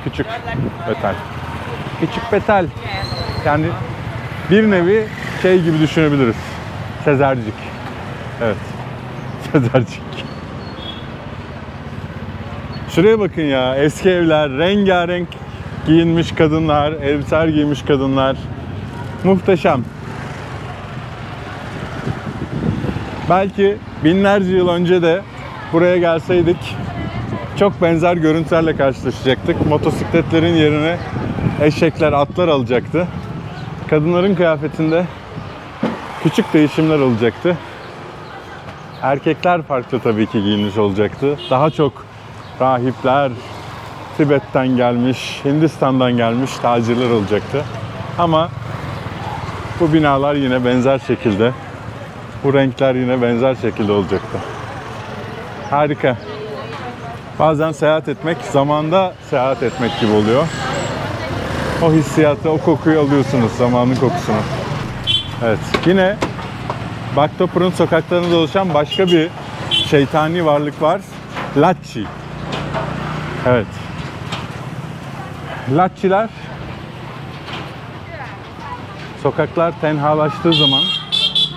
küçük Betel. Küçük Betel. Yani bir nevi şey gibi düşünebiliriz. Sezercik. Evet. Sezercik. Şuraya bakın ya. Eski evler, rengarenk giyinmiş kadınlar, elbiseler giymiş kadınlar. Muhteşem. Belki binlerce yıl önce de buraya gelseydik çok benzer görüntülerle karşılaşacaktık. Motosikletlerin yerine eşekler, atlar alacaktı. Kadınların kıyafetinde küçük değişimler olacaktı. Erkekler farklı tabii ki giyinmiş olacaktı. Daha çok rahipler, Tibet'ten gelmiş, Hindistan'dan gelmiş tacirler olacaktı. Ama bu binalar yine benzer şekilde, bu renkler yine benzer şekilde olacaktı. Harika. Bazen seyahat etmek, zamanda seyahat etmek gibi oluyor. O hissiyatı, o kokuyu alıyorsunuz, zamanın kokusunu. Evet, yine Bhaktapur'un sokaklarında dolaşan başka bir şeytani varlık var. Lachi. Evet. Lachiler, sokaklar tenhalaştığı zaman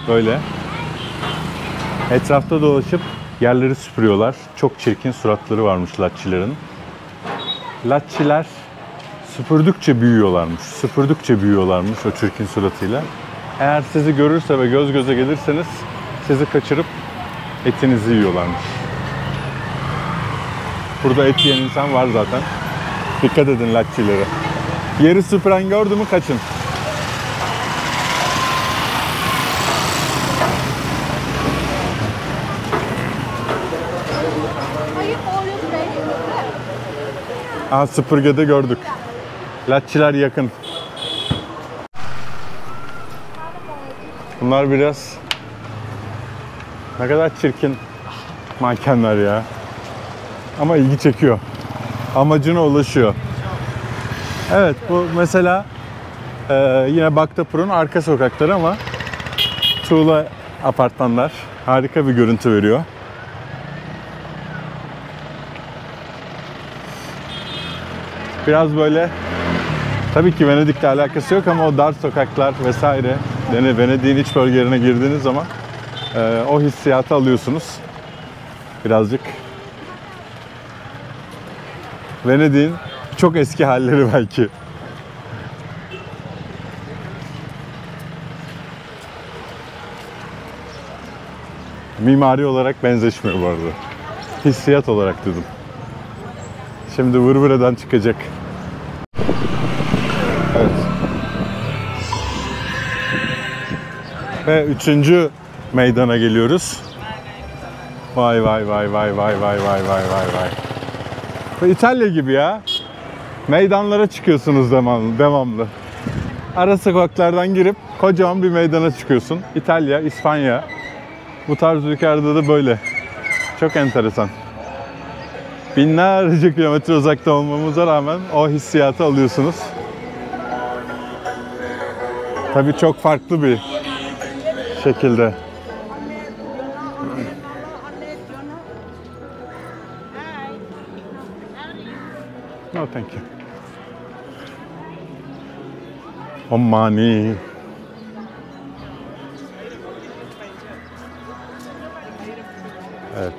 böyle etrafta dolaşıp yerleri süpürüyorlar. Çok çirkin suratları varmış Lachilerin. Lachiler süpürdükçe büyüyorlarmış. Süpürdükçe büyüyorlarmış o çirkin suratıyla. Eğer sizi görürse ve göz göze gelirseniz sizi kaçırıp etinizi yiyorlarmış. Burada et yiyen insan var zaten. Dikkat edin Lachilere. Yeri süpüren gördü mü kaçın. Aha, süpürgede gördük. Lachiler yakın. Bunlar biraz ne kadar çirkin mankenler ya. Ama ilgi çekiyor. Amacına ulaşıyor. Evet, bu mesela yine Bhaktapur'un arka sokakları ama tuğla apartmanlar. Harika bir görüntü veriyor. Biraz böyle, tabii ki Venedik'le alakası yok ama o dar sokaklar vesaire, Venedik'in iç bölgelerine girdiğiniz zaman o hissiyatı alıyorsunuz. Birazcık Venedik'in çok eski halleri belki. Mimari olarak benzeşmiyor bu arada. Hissiyat olarak dedim. Şimdi vırvıradan çıkacak. Evet. Ve 3. meydana geliyoruz. Vay vay vay vay vay vay vay vay vay vay. Bu İtalya gibi ya. Meydanlara çıkıyorsunuz devamlı. Ara sokaklardan girip kocaman bir meydana çıkıyorsun. İtalya, İspanya. Bu tarz ülkelerde de böyle. Çok enteresan. Binlerce kilometre uzakta olmamıza rağmen o hissiyatı alıyorsunuz. Tabii çok farklı bir şekilde. No, thank you. Omani. Evet.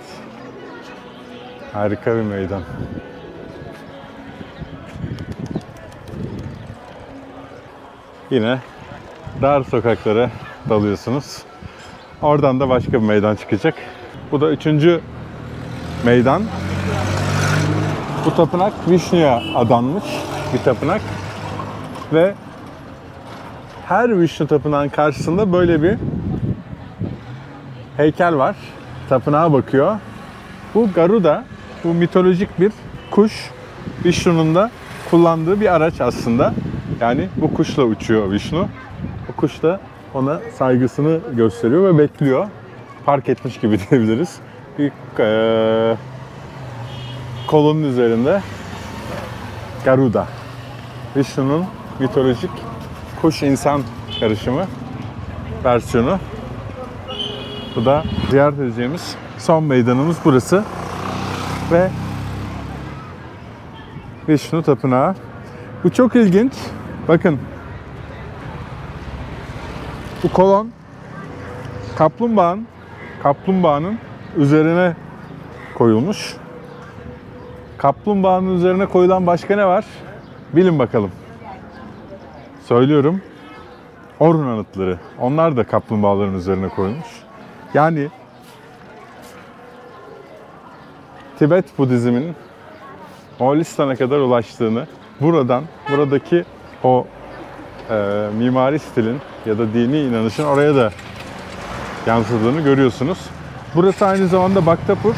Harika bir meydan. Yine dar sokaklara dalıyorsunuz. Oradan da başka bir meydan çıkacak. Bu da 3. meydan. Bu tapınak Vishnu'ya adanmış bir tapınak. Ve her Vishnu tapınağın karşısında böyle bir heykel var. Tapınağa bakıyor. Bu Garuda, bu mitolojik bir kuş. Vishnu'nun da kullandığı bir araç aslında. Yani bu kuşla uçuyor Vishnu. O kuş da ona saygısını gösteriyor ve bekliyor. Park etmiş gibi diyebiliriz. Bir kolonun üzerinde Garuda. Vishnu'nun mitolojik kuş-insan karışımı versiyonu. Bu da ziyaret edeceğimiz son meydanımız burası. Ve Vishnu Tapınağı. Bu çok ilginç. Bakın. Bu kolon kaplumbağanın üzerine koyulmuş. Kaplumbağanın üzerine koyulan başka ne var? Bilin bakalım. Söylüyorum. Orhun anıtları. Onlar da kaplumbağaların üzerine koyulmuş. Yani Tibet Budizminin Moğolistan'a kadar ulaştığını, buradaki o mimari stilin ya da dini inanışın oraya da yansıdığını görüyorsunuz. Burası aynı zamanda Bhaktapur,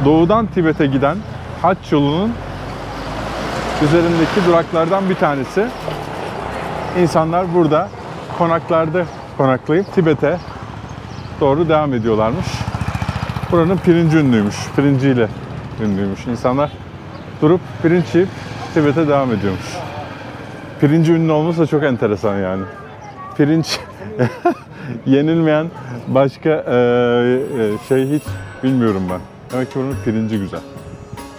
doğudan Tibet'e giden haç yolunun üzerindeki duraklardan bir tanesi. İnsanlar burada konaklarda konaklayıp Tibet'e doğru devam ediyorlarmış. Buranın pirinci ünlüymüş, pirinciyle ünlüymüş. İnsanlar durup pirinç yiyip Tibet'e devam ediyormuş. Pirinci ünlü olması da çok enteresan yani. Pirinç yenilmeyen başka şey hiç bilmiyorum ben. Demek ki buranın pirinci güzel.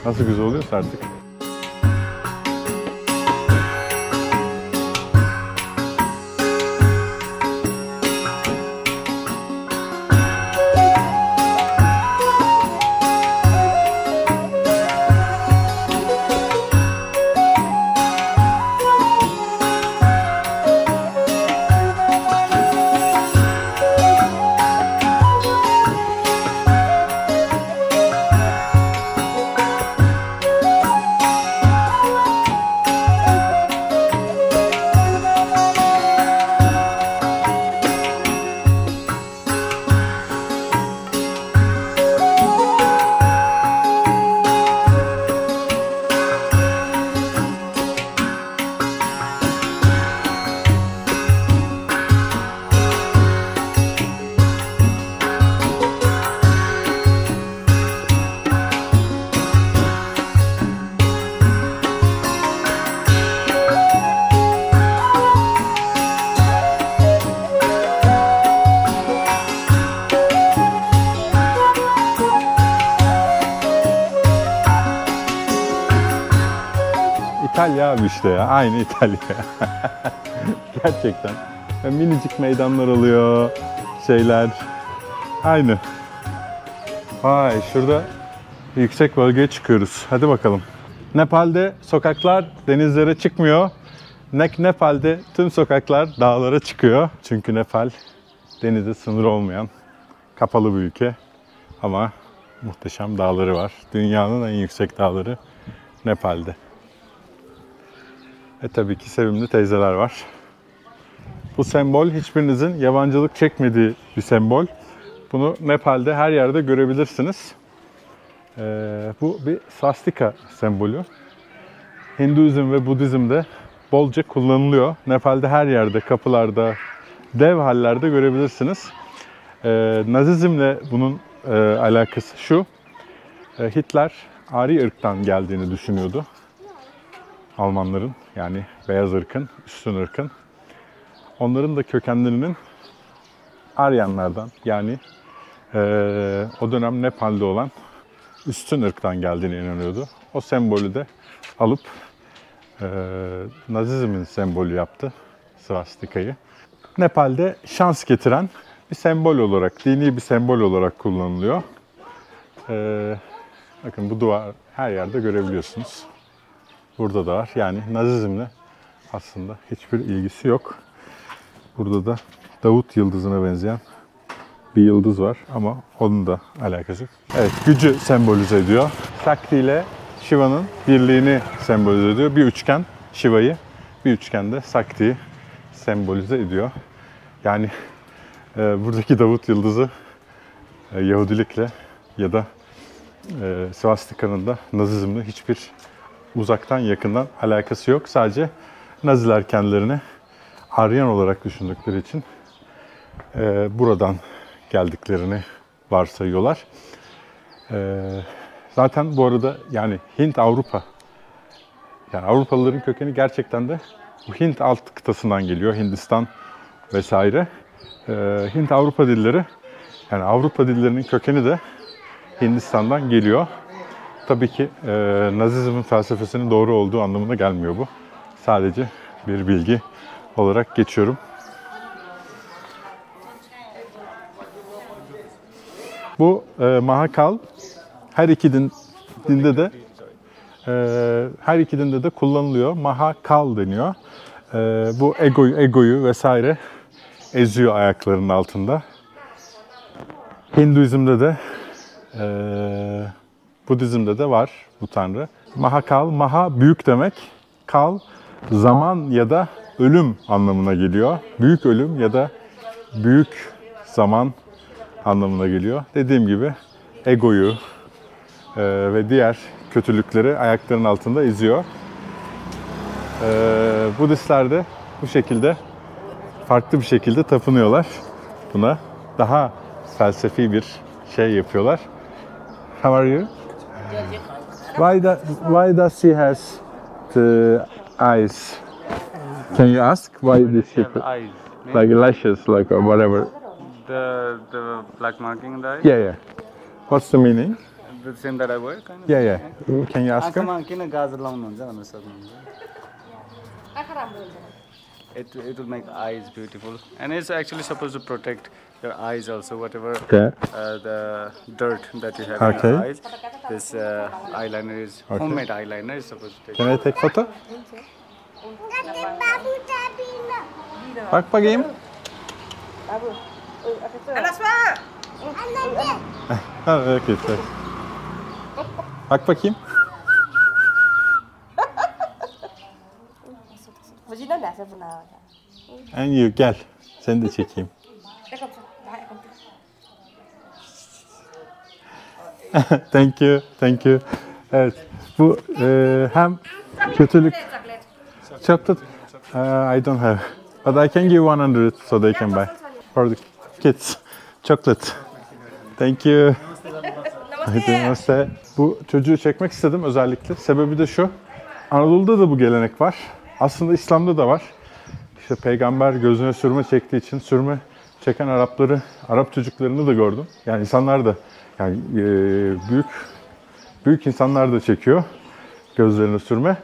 Nasıl güzel oluyorsa artık. İtalya abi işte ya. Aynı İtalya. Gerçekten. Minicik meydanlar oluyor. Şeyler. Aynı. Vay şurada yüksek bölgeye çıkıyoruz. Hadi bakalım. Nepal'de sokaklar denizlere çıkmıyor. Nepal'de tüm sokaklar dağlara çıkıyor. Çünkü Nepal denize sınır olmayan kapalı bir ülke. Ama muhteşem dağları var. Dünyanın en yüksek dağları Nepal'de. Tabii ki sevimli teyzeler var. Bu sembol hiçbirinizin yabancılık çekmediği bir sembol. Bunu Nepal'de her yerde görebilirsiniz. Bu bir swastika sembolü. Hinduizm ve Budizm'de bolca kullanılıyor. Nepal'de her yerde, kapılarda, dev hallerde görebilirsiniz. Nazizmle bunun alakası şu. Hitler Ari ırktan geldiğini düşünüyordu. Almanların, yani beyaz ırkın, üstün ırkın. Onların da kökenlerinin Aryanlardan, yani o dönem Nepal'de olan üstün ırktan geldiğine inanıyordu. O sembolü de alıp Nazizmin sembolü yaptı, swastikayı. Nepal'de şans getiren bir sembol olarak, dini bir sembol olarak kullanılıyor. Bakın bu duvar her yerde görebiliyorsunuz. Burada da var. Yani Nazizmle aslında hiçbir ilgisi yok. Burada da Davut yıldızına benzeyen bir yıldız var ama onun da alakası yok. Evet, gücü sembolize ediyor. Sakti ile Shiva'nın birliğini sembolize ediyor. Bir üçgen Shiva'yı, bir üçgen de Sakti'yi sembolize ediyor. Yani buradaki Davut yıldızı Yahudilikle ya da swastika'nın da Nazizmle hiçbir uzaktan yakından alakası yok. Sadece Naziler kendilerini Aryan olarak düşündükleri için buradan geldiklerini varsayıyorlar. Zaten bu arada yani Hint-Avrupa, yani Avrupalıların kökeni gerçekten de bu Hint alt kıtasından geliyor, Hindistan vesaire. Hint-Avrupa dilleri, yani Avrupa dillerinin kökeni de Hindistan'dan geliyor. Tabii ki Nazizmin felsefesinin doğru olduğu anlamına gelmiyor bu. Sadece bir bilgi olarak geçiyorum. Bu Mahakal her iki dinde de kullanılıyor. Mahakal deniyor. Bu egoyu vesaire eziyor ayaklarının altında. Hinduizm'de de Budizm'de de var bu tanrı. Mahakal, maha büyük demek. Kal zaman ya da ölüm anlamına geliyor. Büyük ölüm ya da büyük zaman anlamına geliyor. Dediğim gibi egoyu ve diğer kötülükleri ayaklarının altında eziyor. Budistler de bu şekilde farklı bir şekilde tapınıyorlar buna. Daha felsefi bir şey yapıyorlar. How are you? Why does he has the eyes? Can you ask why this shape? Eyes. Like lashes, like or whatever. The black marking in the eye. Yeah. What's the meaning? The same that I wear, kind of. Yeah. Can you ask her? आँखामा किन गाजर लाउनुहुन्छ भनेर सोध्नुहुन्छ? It will make eyes beautiful, and it's actually supposed to protect your eyes also. Whatever Okay. the dirt that you have in Okay. your eyes, this eyeliner is homemade eyeliner is supposed to take. Can I take photo? Bak bakayım. Ha, okay. Bak bakayım. And you gel. Seni de çekeyim. Thank you. Evet. Bu hem kötülük. Chocolate. I don't have. But I can give 100 so they can buy. For the kids. Chocolate. Thank you. Namaste. Bu çocuğu çekmek istedim özellikle. Sebebi de şu. Anadolu'da da bu gelenek var. Aslında İslam'da da var. İşte peygamber gözüne sürme çektiği için sürme çeken Arap çocuklarını da gördüm. Yani insanlar da, yani büyük insanlar da çekiyor gözlerine sürme.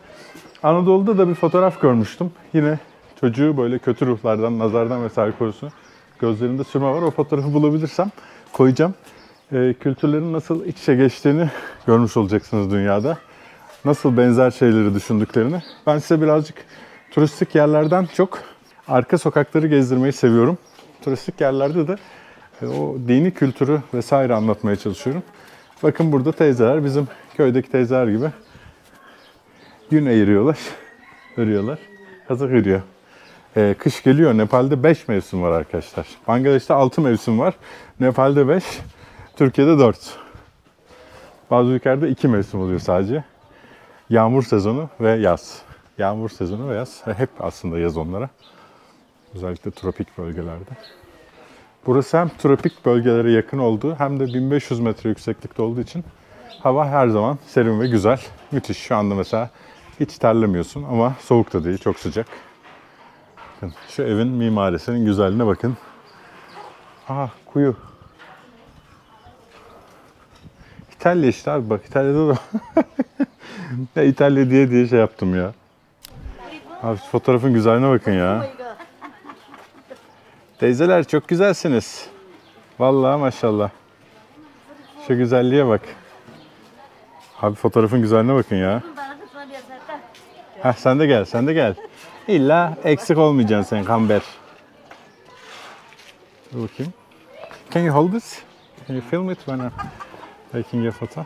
Anadolu'da da bir fotoğraf görmüştüm. Yine çocuğu böyle kötü ruhlardan, nazardan vesaire korusun. Gözlerinde sürme var. O fotoğrafı bulabilirsem koyacağım. Kültürlerin nasıl iç içe geçtiğini görmüş olacaksınız dünyada. Nasıl benzer şeyleri düşündüklerini. Ben size birazcık turistik yerlerden çok arka sokakları gezdirmeyi seviyorum. Turistik yerlerde de o dini kültürü vesaire anlatmaya çalışıyorum. Bakın burada teyzeler bizim köydeki teyzeler gibi yün eğiriyorlar, örüyorlar. Kazak örüyor. Kış geliyor. Nepal'de 5 mevsim var arkadaşlar. Bangladeş'te 6 mevsim var. Nepal'de 5, Türkiye'de 4. Bazı ülkelerde 2 mevsim oluyor sadece. Yağmur sezonu ve yaz. Yağmur sezonu ve yaz. Hep aslında yaz onlara. Özellikle tropik bölgelerde. Burası hem tropik bölgelere yakın olduğu hem de 1500 metre yükseklikte olduğu için hava her zaman serin ve güzel. Müthiş. Şu anda mesela hiç terlemiyorsun ama soğuk da değil, çok sıcak. Bakın şu evin mimarisinin güzelliğine bakın. Aha, kuyu. İtalya işte abi, bak İtalya'da da ya İtalya diye şey yaptım ya. Abi fotoğrafın güzelliğine bakın ya. Teyzeler çok güzelsiniz. Vallahi maşallah. Şu güzelliğe bak. Abi fotoğrafın güzelliğine bakın ya. Heh, sen de gel. İlla eksik olmayacaksın sen Kamber. Dur bakayım. Can you hold this? Can you film it when I'm taking a photo?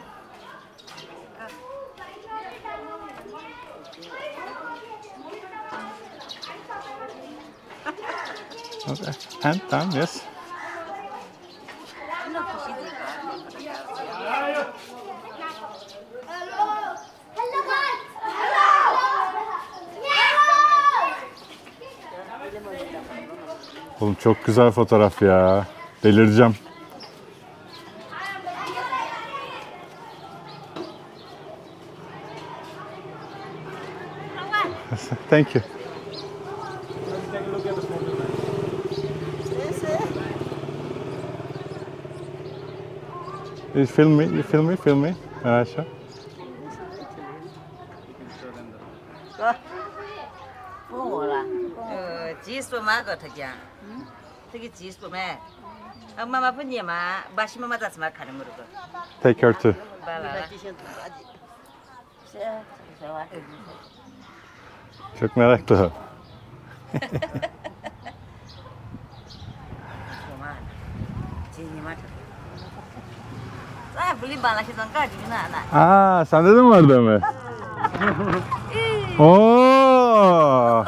Okay. And down, yes. Oğlum çok güzel fotoğraf ya. Delireceğim. Thank you. You film me, film me. Aşağı. 지수마가 특이야. 특이 지수매. 엄마마 분이마 마시마마 다스마 가는 거고. Take her too. Çok meraklı. Aa, sende de mi vardı Ömer? Oo!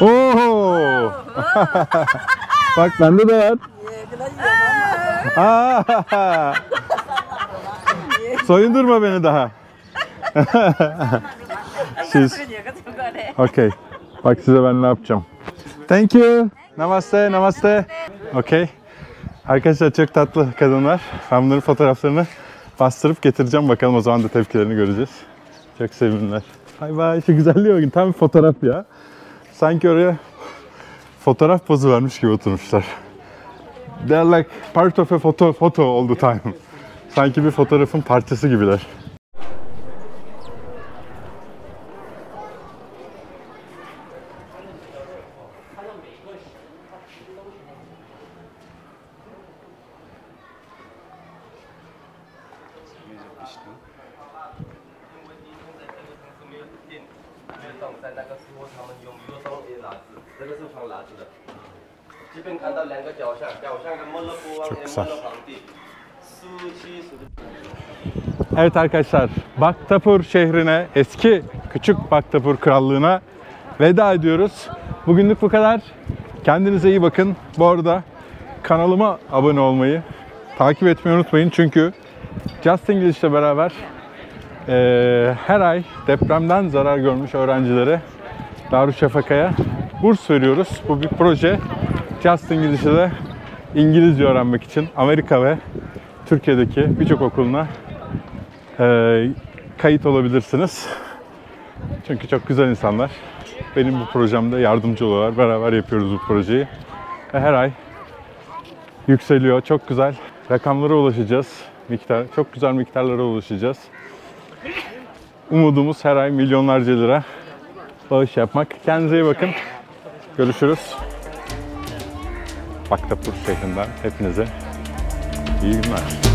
Oo! Bak bende de var. Aa! Soyundurma beni daha. Okay. Bak size ben ne yapacağım. Thank you. Namaste, namaste. Okay. Arkadaşlar çok tatlı kadınlar. Ben bunların fotoğraflarını bastırıp getireceğim. Bakalım o zaman da tepkilerini göreceğiz. Çok sevimliler. Bay bay. Şu güzelliğe bakın. Tam bir fotoğraf ya. Sanki oraya fotoğraf pozu vermiş gibi oturmuşlar. They are like part of a photo all the time. Sanki bir fotoğrafın parçası gibiler. Çok güzel. Evet arkadaşlar, Bhaktapur şehrine, eski küçük Bhaktapur krallığına veda ediyoruz. Bugünlük bu kadar. Kendinize iyi bakın. Bu arada kanalıma abone olmayı, takip etmeyi unutmayın. Çünkü Just English ile beraber her ay depremden zarar görmüş öğrencilere Darüşşafaka'ya burs veriyoruz. Bu bir proje. Just English'e de İngilizce öğrenmek için Amerika ve Türkiye'deki birçok okuluna kayıt olabilirsiniz. Çünkü çok güzel insanlar. Benim bu projemde yardımcı oluyorlar. Beraber yapıyoruz bu projeyi. Ve her ay yükseliyor. Çok güzel rakamlara ulaşacağız. Çok güzel miktarlara ulaşacağız. Umudumuz her ay milyonlarca lira bağış yapmak. Kendinize iyi bakın. Görüşürüz. Bhaktapur şehrinden hepinize iyi günler.